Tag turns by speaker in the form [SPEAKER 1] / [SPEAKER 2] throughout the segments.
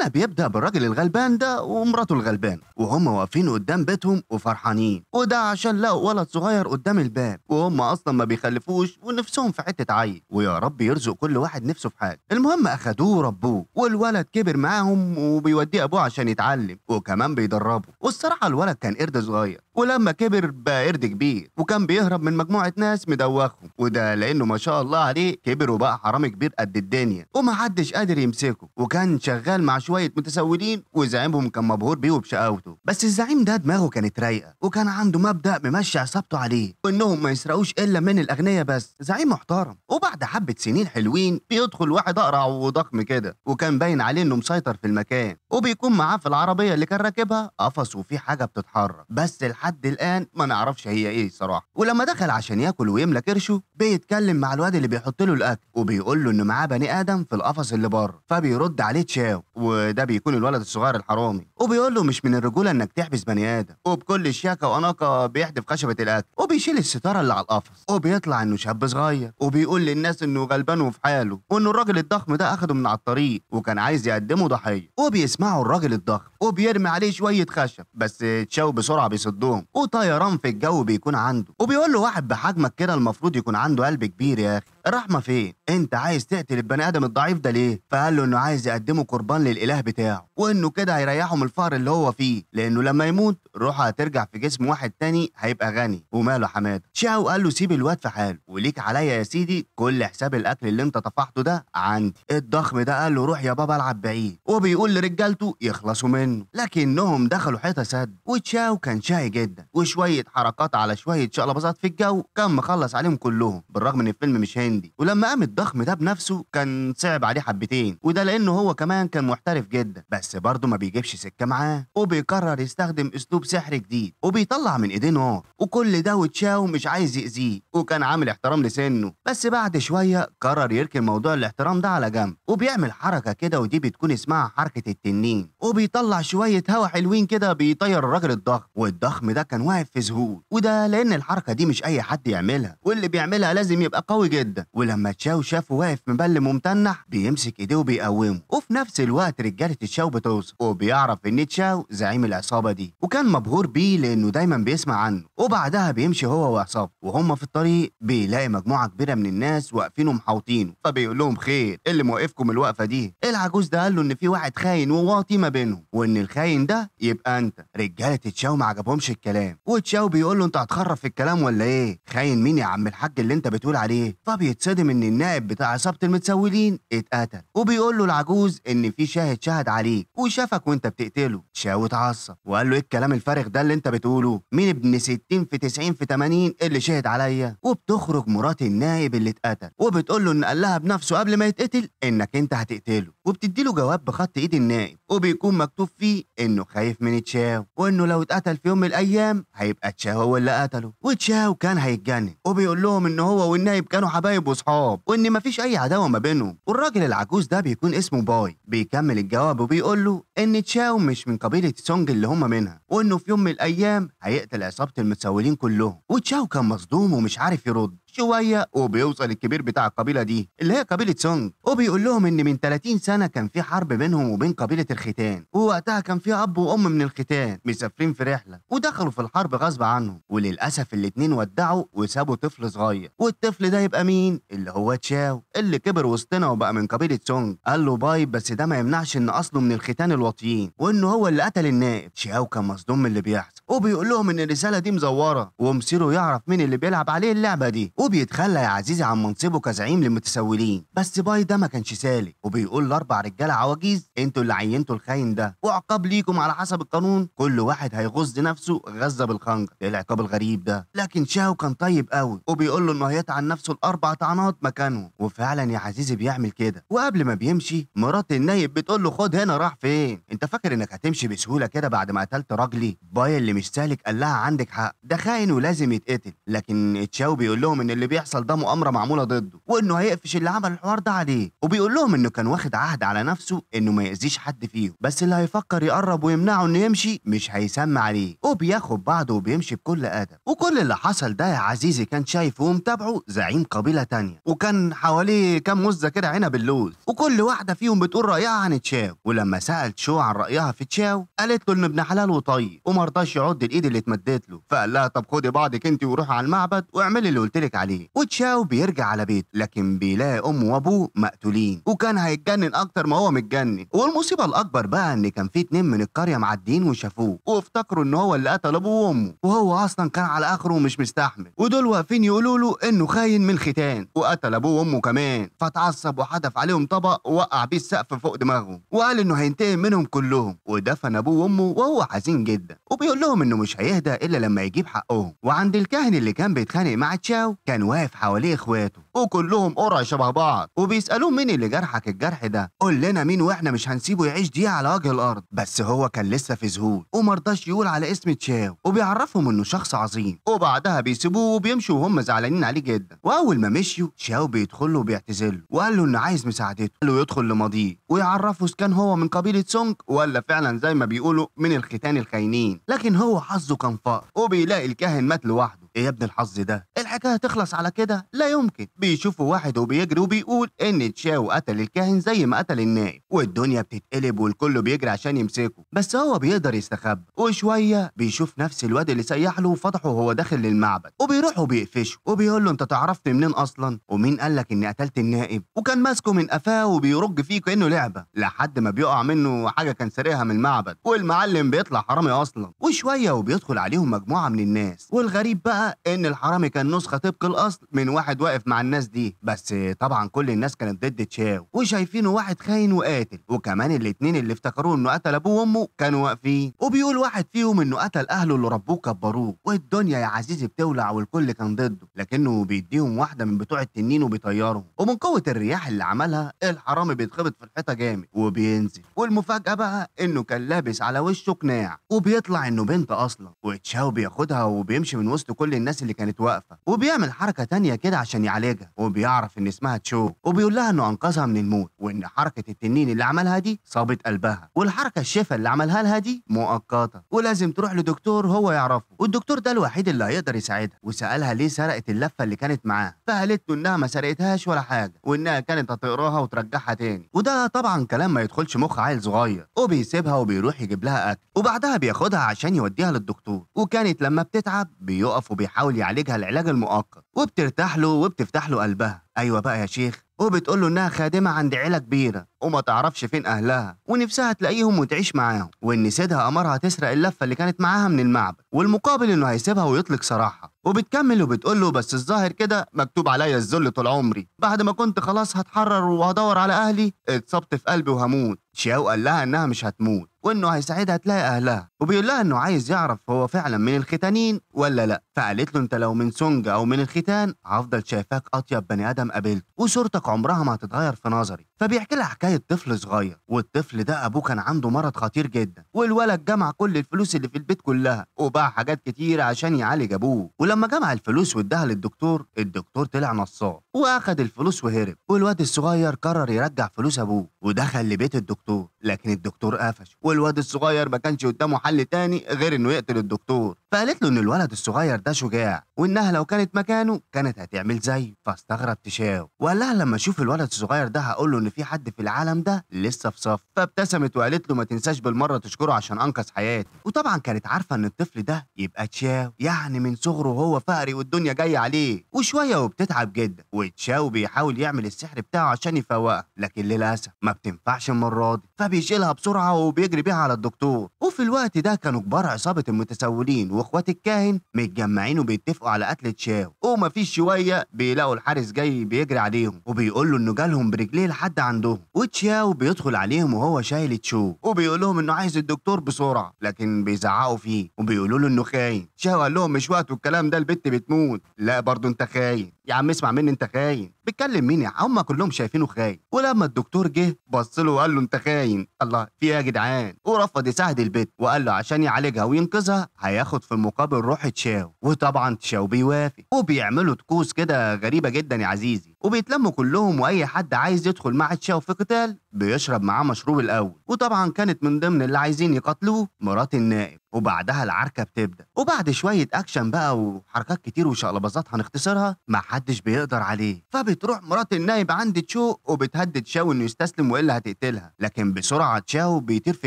[SPEAKER 1] الحلقة بيبدأ بالراجل الغلبان ده ومراته الغلبانة وهم واقفين قدام بيتهم وفرحانين، وده عشان لقوا ولد صغير قدام الباب وهم أصلا ما بيخلفوش ونفسهم في حتة عيل، ويا رب يرزق كل واحد نفسه في حاجة. المهم أخدوه وربوه والولد كبر معاهم وبيوديه أبوه عشان يتعلم وكمان بيدربه. والصراحة الولد كان قرد صغير ولما كبر بقى قرد كبير وكان بيهرب من مجموعة ناس مدوخهم، وده لأنه ما شاء الله عليه كبر وبقى حرامي كبير قد الدنيا ومحدش قادر يمسكه، وكان شغال مع شوية متسولين وزعيمهم كان مبهور بيه وبشقاوته. بس الزعيم ده دماغه كانت رايقة وكان عنده مبدأ ممشي عصابته عليه وإنهم ما يسرقوش إلا من الأغنياء بس. زعيم محترم. وبعد حبة سنين حلوين بيدخل واحد أقرع وضخم كده وكان باين عليه إنه مسيطر في المكان، وبيكون معاه في العربية اللي كان راكبها قفص وفيه حاجة بتتحرك بس لحد الآن ما نعرفش هي إيه صراحة. ولما دخل عشان ياكل ويملى كرشه بيتكلم مع الواد اللي بيحط له الأكل وبيقول له إن معاه بني آدم في القفص اللي بره، فبيرد عليه تشاو وده بيكون الولد الصغير الحرامي وبيقول له مش من الرجولة إنك تحبس بني آدم، وبكل شياكة وأناقة بيحدف خشبة الأكل وبيشيل الستارة اللي على القفص وبيطلع إنه شاب صغير وبيقول للناس إنه غلبان وفي حاله وإنه الراجل الضخم ده أخده من على الطريق وكان عايز يقدمه ضحية. وبيسمعوا الراجل الضخم وبيرمي عليه شوية خشب بس تشاو بسرعة بيصدهم وطيران في الجو بيكون عنده، وبيقول له واحد بحجمك كده المفروض يكون عنده قلب كبير يا أخي، الرحمة فين؟ أنت عايز تقتل البني آدم الضعيف ده ليه؟ فقال له إنه عايز يقدمه قربان للإله بتاعه وإنه كده هيريحه من الفقر اللي هو فيه، لأنه لما يموت روحه هترجع في جسم واحد تاني هيبقى غني. وماله حماده؟ شاو قال له سيب الواد في حاله وليك عليا يا سيدي كل حساب الأكل اللي أنت طفحته ده عندي. الضخم ده قال له روح يا بابا العب بعيد وبيقول لرجالته يخلصوا منه، لكنهم دخلوا حيطة سد وتشاو كان شقي جدا وشوية حركات على شوية شقلباظات في الجو كان مخلص عليهم كلهم بالرغم إن الفيلم مش هندي. ولما قام الضخم ده بنفسه كان صعب عليه حبتين وده لأنه هو كمان كان محترف جدا بس برضه ما بيجيبش سكة معاه وبيقرر يستخدم أسلوب سحر جديد وبيطلع من إيديه نار، وكل ده وتشاو مش عايز يأذيه وكان عامل احترام لسنه. بس بعد شوية قرر يركن موضوع الاحترام ده على جنب وبيعمل حركة كده ودي بتكون اسمها حركة التنين وبيطلع شوية هوا حلوين كده بيطير الراجل الضخم، والضخم ده كان واقف في ذهول وده لأن الحركة دي مش أي حد يعملها واللي بيعملها لازم يبقى قوي جدا. ولما تشاو شافه واقف مبلم ومتنح بيمسك ايديه وبيقومه، وفي نفس الوقت رجالة تشاو بتوصل وبيعرف ان تشاو زعيم العصابة دي وكان مبهور بيه لانه دايما بيسمع عنه. وبعدها بيمشي هو وعصابته وهم في الطريق بيلاقي مجموعة كبيرة من الناس واقفين ومحاوطينه فبيقول لهم خير إيه اللي موقفكم الوقفة دي؟ العجوز ده قال له ان في واحد خاين وواطي ما بينهم وان الخاين ده يبقى انت. رجالة تشاو ما عجبهمش الكلام وتشاو بيقول له انت هتخرف في الكلام ولا ايه؟ خاين مين يا عم الحاج اللي انت بتقول عليه؟ فبيتصدم ان النائب بتاع عصابة المتسولين اتقتل وبيقول له العجوز ان في شاهد شهد عليك وشافك وانت بتقتله. تشاو اتعصب وقال له ايه الكلام الفارغ ده اللي انت بتقوله؟ مين ابن 60 في 90 في 80 اللي شهد عليا؟ وبتخرج مرات النائب اللي اتقتل وبتقول له ان قال لها بنفسه قبل ما يتقتل انك انت هتقتله، وبتدي له جواب بخط ايد النائب وبيكون مكتوب فيه انه خايف من تشاو وانه لو اتقتل في يوم من الايام هيبقى تشاو هو اللي قتله. وتشاو كان هيتجنن وبيقول لهم ان هو والنائب كانوا حبايب وصحاب وان مفيش اي عداوه ما بينهم. والراجل العجوز ده بيكون اسمه باي بيكمل الجواب وبيقول له ان تشاو مش من قبيله سونج اللي هم منها وانه في يوم من الايام هيقتل عصابه المتسولين كلهم. وتشاو كان مصدوم ومش عارف يرد شويه وبيوصل الكبير بتاع القبيله دي اللي هي قبيله سونج وبيقول لهم ان من 30 سنه كان في حرب بينهم وبين قبيله الختان ووقتها كان في اب وام من الختان مسافرين في رحله ودخلوا في الحرب غصب عنهم وللاسف الاتنين ودعوا وسابوا طفل صغير، والطفل ده يبقى مين؟ اللي هو تشاو اللي كبر وسطنا وبقى من قبيله سونج. قال له باي بس ده ما يمنعش ان اصله من الختان الواطيين وانه هو اللي قتل النائب. تشاو كان مصدوم من اللي بيحصل وبيقول لهم ان الرساله دي مزوره ومصيره يعرف مين اللي بيلعب عليه اللعبه دي وبيتخلى يا عزيزي عن منصبه كزعيم للمتسولين. بس باي ده ما كانش سالك وبيقول لاربع رجاله عواجيز انتوا اللي عينتوا الخاين ده وعقاب ليكم على حسب القانون كل واحد هيغز نفسه غزه بالخنجر. ايه العقاب الغريب ده؟ لكن شاو كان طيب قوي وبيقول له انه هيطعن نفسه الاربع طعنات مكانهم وفعلا يا عزيزي بيعمل كده. وقبل ما بيمشي مرات النايب بتقول له خد هنا راح فين؟ انت فاكر انك هتمشي بسهوله كده بعد ما قتلت راجلي؟ باي اللي ومش سالك قال لها عندك حق، ده خاين ولازم يتقتل. لكن تشاو بيقول لهم ان اللي بيحصل ده مؤامره معموله ضده، وانه هيقفش اللي عمل الحوار ده عليه، وبيقول لهم انه كان واخد عهد على نفسه انه ما يأذيش حد فيهم، بس اللي هيفكر يقرب ويمنعه انه يمشي مش هيسمى عليه. وبياخد بعضه وبيمشي بكل ادب. وكل اللي حصل ده يا عزيزي كان شايفه ومتابعه زعيم قبيله تانية، وكان حواليه كام مزه كده عنب اللوز، وكل واحده فيهم بتقول رايها عن تشاو. ولما سأل تشو عن رايها في تشاو قالت له انه ابن حلال وطيب وما رضاش يعض الايد اللي اتمدت له، فقال لها طب خدي بعضك انت وروحي على المعبد واعملي اللي قلت لك عليه. وتشاو بيرجع على بيته لكن بيلاقي امه وابوه مقتولين، وكان هيتجنن اكتر ما هو متجنن. والمصيبه الاكبر بقى ان كان في 2 من القريه معديين وشافوه وافتكروا ان هو اللي قتل ابوه وامه، وهو اصلا كان على اخره ومش مستحمل. ودول واقفين يقولوا له انه خاين من ختان وقتل ابوه وامه كمان، فتعصب وحدف عليهم طبق ووقع بيه السقف فوق دماغهم، وقال انه هينتقم منهم كلهم، ودفن ابوه وامه وهو حزين جدا، وبيقول لهم انه مش هيهدى الا لما يجيب حقهم. وعند الكاهن اللي كان بيتخانق مع تشاو كان واقف حواليه اخواته وكلهم قرع شبه بعض، وبيسالوه مين اللي جرحك الجرح ده، قول لنا مين واحنا مش هنسيبه يعيش دقيقه على وجه الارض. بس هو كان لسه في ذهول ومرضاش يقول على اسم تشاو، وبيعرفهم انه شخص عظيم. وبعدها بيسيبوه وبيمشوا وهم زعلانين عليه جدا. واول ما مشيوا تشاو بيدخل له وبيعتذر له وقال له انه عايز مساعدته، قال له يدخل لماضيه ويعرفه اذا كان هو من قبيله سونج ولا فعلا زي ما بيقولوا من الختان الخاينين. لكن هو حظه كان فقر، وبيلاقي الكاهن مات لوحده. ايه يا ابن الحظ ده؟ الحكايه تخلص على كده؟ لا يمكن. بيشوفوا واحد وبيجري وبيقول ان تشاو قتل الكاهن زي ما قتل النائب، والدنيا بتتقلب والكل بيجري عشان يمسكه، بس هو بيقدر يستخبى. وشويه بيشوف نفس الواد اللي سيح له وفضحه وهو داخل للمعبد، وبيروح وبيقفشه وبيقول له انت تعرفت منين اصلا؟ ومين قال لك اني قتلت النائب؟ وكان ماسكه من قفاه وبيرج فيه كانه لعبه، لحد ما بيقع منه حاجه كان سارقها من المعبد، والمعلم بيطلع حرامي اصلا. وشويه وبيدخل عليهم مجموعه من الناس، والغريب بقى ان الحرامي كان نسخه طبق الاصل من واحد واقف مع الناس دي، بس طبعا كل الناس كانت ضد تشاو وشايفينه واحد خاين وقاتل. وكمان الاتنين اللي افتكروه انه قتل ابوه وامه كانوا واقفين، وبيقول واحد فيهم انه قتل اهله اللي ربوه كبروه. والدنيا يا عزيزي بتولع والكل كان ضده، لكنه بيديهم واحده من بتوع التنين وبيطيرهم، ومن قوه الرياح اللي عملها الحرامي بيتخبط في الحيطه جامد وبينزل. والمفاجاه بقى انه كان لابس على وشه قناع، وبيطلع انه بنت اصلا. وتشاو بياخدها وبيمشي من وسط كل الناس اللي كانت واقفه، وبيعمل حركه تانية كده عشان يعالجها، وبيعرف ان اسمها تشو، وبيقول لها انه انقذها من الموت، وان حركه التنين اللي عملها دي صابت قلبها، والحركه الشفا اللي عملها لها دي مؤقته، ولازم تروح لدكتور هو يعرفه، والدكتور ده الوحيد اللي هيقدر يساعدها. وسالها ليه سرقت اللفه اللي كانت معاها، فقالت له انها ما سرقتهاش ولا حاجه، وانها كانت هتقراها وترجعها تاني. وده طبعا كلام ما يدخلش مخ عيل صغير، وبيسيبها وبيروح يجيب لها اكل، وبعدها بياخدها عشان يوديها للدكتور. وكانت لما بتتعب بيقف وبيحاول يعالجها العلاج المؤقت، وبترتاح له وبتفتح له قلبها. ايوه بقى يا شيخ. وبتقول له انها خادمه عند عيله كبيره وما تعرفش فين اهلها، ونفسها تلاقيهم وتعيش معاهم، وان سيدها امرها تسرق اللفه اللي كانت معاها من المعبد، والمقابل انه هيسيبها ويطلق سراحها. وبتكمل وبتقول له بس الظاهر كده مكتوب عليا الذل طول عمري، بعد ما كنت خلاص هتحرر وهدور على اهلي اتصبت في قلبي وهموت. شياو قال لها انها مش هتموت وانه هيساعدها تلاقي اهلها، وبيقول لها انه عايز يعرف هو فعلا من الختانين ولا لا. فقالت له انت لو من سونج او من الختان هفضل شايفاك اطيب بني ادم قابلته، وصورتك عمرها ما هتتغير في نظري. فبيحكي لها حكايه طفل صغير، والطفل ده ابوه كان عنده مرض خطير جدا، والولد جمع كل الفلوس اللي في البيت كلها وباع حاجات كتير عشان يعالج ابوه. ولما جمع الفلوس واداها للدكتور، الدكتور طلع نصاب واخد الفلوس وهرب. والواد الصغير قرر يرجع فلوس ابوه ودخل لبيت الدكتور، لكن الدكتور قفش، والواد الصغير ما كانش قدامه حل تاني غير انه يقتل الدكتور. فقالت له ان الولد الصغير ده شجاع، وانها لو كانت مكانه كانت هتعمل زيه. فاستغرب تشاو وقال لها لما اشوف الولد الصغير ده هقول له ان في حد في العالم ده لسه في صف. فابتسمت وقالت له ما تنساش بالمره تشكره عشان انقذ حياتي. وطبعا كانت عارفه ان الطفل ده يبقى تشاو، يعني من صغره وهو فقري والدنيا جايه عليه. وشويه وبتتعب جدا، وتشاو بيحاول يعمل السحر بتاعه عشان يفوقها، لكن للاسف ما بتنفعش المره دي. فبيشيلها بسرعه وبيجري بيها على الدكتور. وفي الوقت ده كانوا كبار عصابه المتسولين واخوات الكاهن متجمعين وبيتفقوا على قتل تشاو، ومفيش شويه بيلاقوا الحارس جاي بيجري عليهم وبيقول له انه جالهم برجليه لحد عندهم، وتشاو بيدخل عليهم وهو شايل تشو وبيقول لهم انه عايز الدكتور بسرعه، لكن بيزعقوا فيه وبيقولوا له انه خاين. تشاو قال لهم مش وقته الكلام ده، البت بتموت. لا برضه انت خاين يا عم، اسمع مني، انت خاين. بيتكلم مين يا عم؟ هم كلهم شايفينه خاين. ولما الدكتور جه بص له وقال له انت خاين. الله، في ايه يا جدعان؟ ورفض يساعد البت وقال له عشان يعالجها وينقذها هياخد في المقابل روح تشاو. وطبعا تشاو بيوافق وبيعملوا طقوس كده غريبه جدا يا عزيزي، وبيتلموا كلهم واي حد عايز يدخل مع تشاو في قتال بيشرب معاه مشروب الاول. وطبعا كانت من ضمن اللي عايزين يقتلوه مرات النائب. وبعدها العركه بتبدا، وبعد شويه اكشن بقى وحركات كتير وشقلباظات هنختصرها محدش بيقدر عليه، فبتروح مرات النايب عند تشو وبتهدد تشاو انه يستسلم والا هتقتلها. لكن بسرعه تشاو بيطير في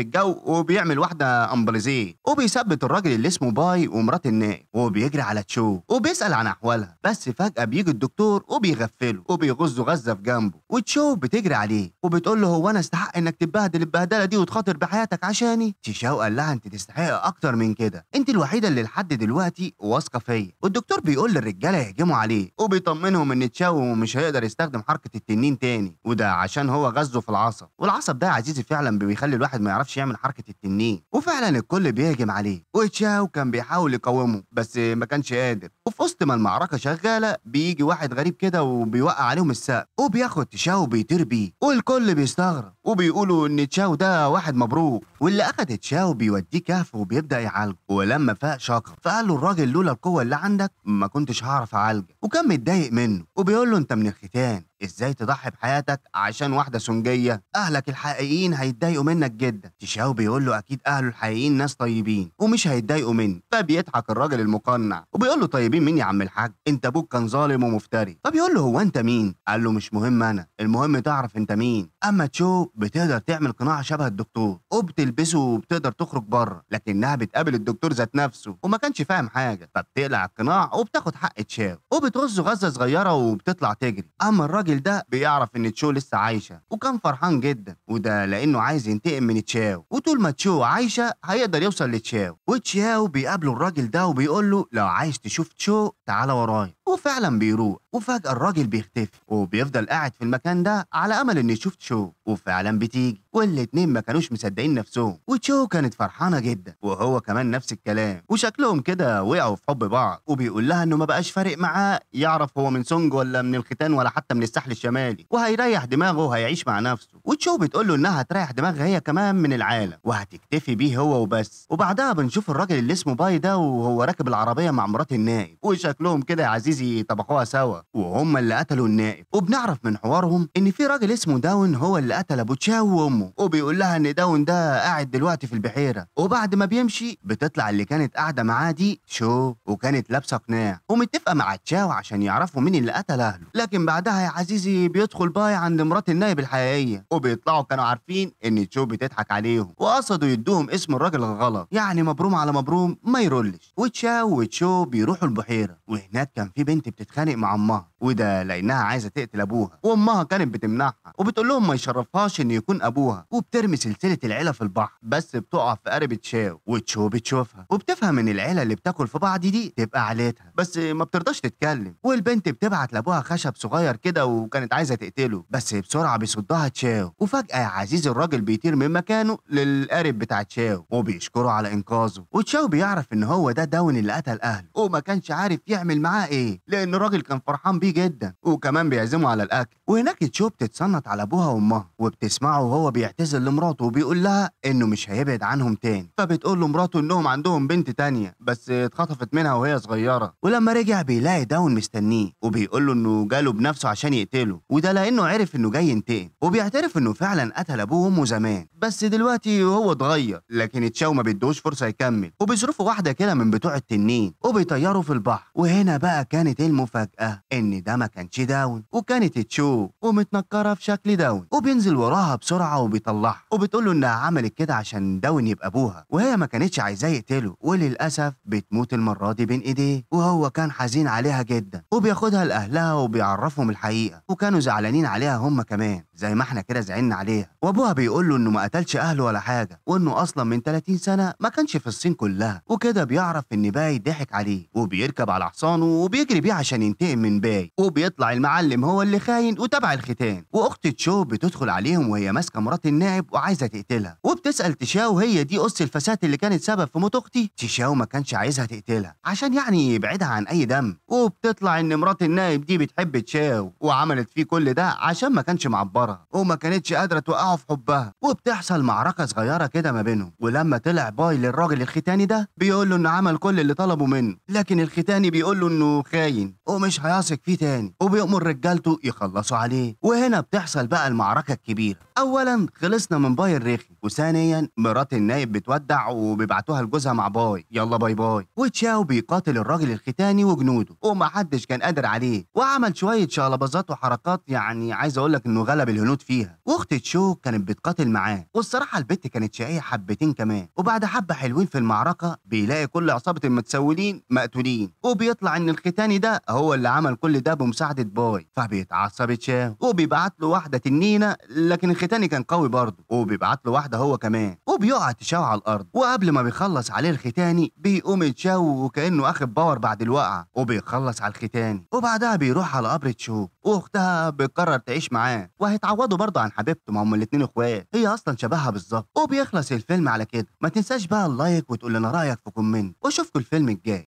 [SPEAKER 1] الجو وبيعمل واحده امبليزيه وبيثبت الراجل اللي اسمه باي ومرات النايب، وبيجري على تشو وبيسال عن احوالها. بس فجاه بيجي الدكتور وبيغفله وبيغزه غزه في جنبه، وتشو بتجري عليه وبتقول له هو انا استحق انك تتبهدل البهدله دي وتخاطر بحياتك عشاني؟ تشاو قال لها انت تستحق اكتر من كده، انت الوحيده اللي لحد دلوقتي واثقه فيا. والدكتور بيقول للرجاله يهجموا عليه وبيطمنهم ان تشاو مش هيقدر يستخدم حركه التنين تاني، وده عشان هو غزه في العصب، والعصب ده يا عزيزي فعلا بيخلي الواحد ما يعرفش يعمل حركه التنين. وفعلا الكل بيهجم عليه وتشاو كان بيحاول يقاومه بس ما كانش قادر. وفي وسط ما المعركه شغاله بيجي واحد غريب كده وبيوقع عليهم السقف وبياخد تشاو وبيطير بيه، والكل بيستغرب وبيقولوا ان تشاو ده واحد مبروك. واللي اخد تشاو بيوديه كهف وبيبدا يعالجه. ولما فاق شكر فقال له الراجل لولا القوه اللي عندك ما كنتش هعرف اعالجك، وكان متضايق منه وبيقول له انت من الختان، ازاي تضحي بحياتك عشان واحده سنجيه؟ اهلك الحقيقيين هيتضايقوا منك جدا. تشاو بيقول له اكيد اهله الحقيقيين ناس طيبين ومش هيتضايقوا مني. فبيضحك الراجل المقنع وبيقول له طيبين مين يا عم الحاج؟ انت ابوك كان ظالم ومفتري. فبيقول له هو انت مين؟ قال له مش مهم انا، المهم تعرف انت مين. اما تشو بتقدر تعمل قناع شبه الدكتور وبتلبسه وبتقدر تخرج بره، لكنها بتقابل الدكتور ذات نفسه وما كانش فاهم حاجه، فبتقلع القناع وبتاخد حق تشاو وبتغزه غزه صغيره وبتطلع تجري. اما الراجل ده بيعرف ان تشو لسه عايشه وكان فرحان جدا، وده لانه عايز ينتقم من تشاو، وطول ما تشو عايشه هيقدر يوصل لتشاو. وتشاو بيقابله الراجل ده وبيقول له لو عايز تشوف تشو تعالى ورايا. وفعلا بيروح، وفجأة الراجل بيختفي وبيفضل قاعد في المكان ده على أمل إنه يشوف تشو، وفعلا بتيجي. والاتنين ما كانوش مصدقين نفسهم، وتشو كانت فرحانة جدا وهو كمان نفس الكلام، وشكلهم كده وقعوا في حب بعض. وبيقول لها إنه ما بقاش فارق معاه يعرف هو من سونج ولا من الختان ولا حتى من الساحل الشمالي، وهيريح دماغه وهيعيش مع نفسه. وتشو بتقول له إنها هتريح دماغها هي كمان من العالم وهتكتفي بيه هو وبس. وبعدها بنشوف الراجل اللي اسمه باي ده وهو راكب العربية مع مرات النائب، وشكلهم كده يا عزيزي طبخوها سوا وهم اللي قتلوا النائب. وبنعرف من حوارهم ان في راجل اسمه داون هو اللي قتل ابو تشاو وامه، وبيقول لها ان داون ده قاعد دلوقتي في البحيره. وبعد ما بيمشي بتطلع اللي كانت قاعده معاه دي شو، وكانت لابسه قناع ومتفقه مع تشاو عشان يعرفوا مين اللي قتل اهله. لكن بعدها يا عزيزي بيدخل باي عند مرات النائب الحقيقيه، وبيطلعوا كانوا عارفين ان تشو بتضحك عليهم وقصدوا يدوهم اسم الراجل الغلط، يعني مبروم على مبروم ما يرولش. وتشاو وتشو بيروحوا البحيره، وهناك كان في بنت بتتخانق مع امها، وده لانها عايزه تقتل ابوها، وامها كانت بتمنعها وبتقول لهم ما يشرفهاش ان يكون ابوها. وبترمي سلسله العيله في البحر بس بتقع في قارب تشاو، وتشو بتشوفها وبتفهم ان العيله اللي بتاكل في بعض دي تبقى عيلتها، بس ما بترضاش تتكلم. والبنت بتبعت لابوها خشب صغير كده وكانت عايزه تقتله، بس بسرعه بيصدها تشاو. وفجاه يا عزيزي الراجل بيطير من مكانه للقارب بتاع تشاو وبيشكره على انقاذه. وتشاو بيعرف ان هو ده داون اللي قتل اهله، وما كانش عارف يعمل معاه ايه لان الراجل كان فرحان بيه جدا وكمان بيعزمه على الاكل. وهناك تشو بتتصنت على ابوها وامها وبتسمعه وهو بيعتذر لمراته وبيقول لها انه مش هيبعد عنهم تاني. فبتقول له مراته انهم عندهم بنت تانية بس اتخطفت منها وهي صغيره. ولما رجع بيلاقي داون مستنيه وبيقول له انه جاله بنفسه عشان يقتله، وده لانه عرف انه جاي ينتقم. وبيعترف انه فعلا قتل ابوه وامه زمان بس دلوقتي هو اتغير. لكن تشاو ما بيدوش فرصه يكمل وبيصرفوا واحده كده من بتوع التنين وبيطيروا في البحر. وهنا بقى كانت المفاجاه ان ده ما كانش داون وكانت تشو ومتنكره في شكل داون، وبينزل وراها بسرعه وبيطلعها، وبتقول له انها عملت كده عشان داون يبقى ابوها، وهي ما كانتش عايزاه يقتله، وللاسف بتموت المره دي بين ايديه، وهو كان حزين عليها جدا وبياخدها لاهلها وبيعرفهم الحقيقه، وكانوا زعلانين عليها هم كمان زي ما احنا كده زعلنا عليها. وابوها بيقول له انه ما قتلش اهله ولا حاجه، وانه اصلا من 30 سنه ما كانش في الصين كلها، وكده بيعرف ان باي ضحك عليه، وبيركب على حصانه وبيجري بيه عشان ينتقم من باي، وبيطلع المعلم هو اللي خاين وتبع الختان. واخت تشاو بتدخل عليهم وهي ماسكه مرات النائب وعايزه تقتلها، وبتسال تشاو هي دي قص الفساد اللي كانت سبب في موت اختي. تشاو ما كانش عايزها تقتلها عشان يعني يبعدها عن اي دم، وبتطلع ان مرات النائب دي بتحب تشاو وعملت فيه كل ده عشان ما كانش معبرها وما كانتش قادره توقعه في حبها. وبتحصل معركه صغيره كده ما بينهم، ولما طلع باي للراجل الختاني ده بيقول له انه عمل كل اللي طلبه منه، لكن الختاني بيقول له انه خاين ومش هيثق فيه تاني، وبيأمر رجالته يخلصوا عليه. وهنا بتحصل بقى المعركه الكبيره. اولا خلصنا من باي الرخي، وثانيا مرات النايب بتودع وبيبعتوها لجوزها مع باي يلا باي باي. وتشاو بيقاتل الراجل الختاني وجنوده ومحدش كان قادر عليه، وعمل شويه شقلباظات وحركات يعني عايز اقول لك انه غلب الهنود فيها. واخت تشو كانت بتقاتل معاه، والصراحه البت كانت شقيه حبتين كمان. وبعد حبه حلوين في المعركه بيلاقي كل عصابه المتسولين مقتولين، وبيطلع ان الختاني ده هو اللي عمل كل ده بمساعده باي. فبيتعصب تشاو وبيبعت له واحده تنينه، لكن الختاني كان قوي برضه وبيبعت له واحده هو كمان، وبيقع تشاو على الارض. وقبل ما بيخلص عليه الختاني بيقوم تشاو وكانه اخد باور بعد الوقعه، وبيخلص على الختاني. وبعدها بيروح على قبر تشو، واختها بتقرر تعيش معاه وهيتعوضوا برضه عن حبيبته، ما هم الاتنين اخوات، هي اصلا شبهها بالظبط. وبيخلص الفيلم على كده. ما تنساش بقى اللايك وتقول لنا رايك في كومنت، واشوفكم الفيلم الجاي.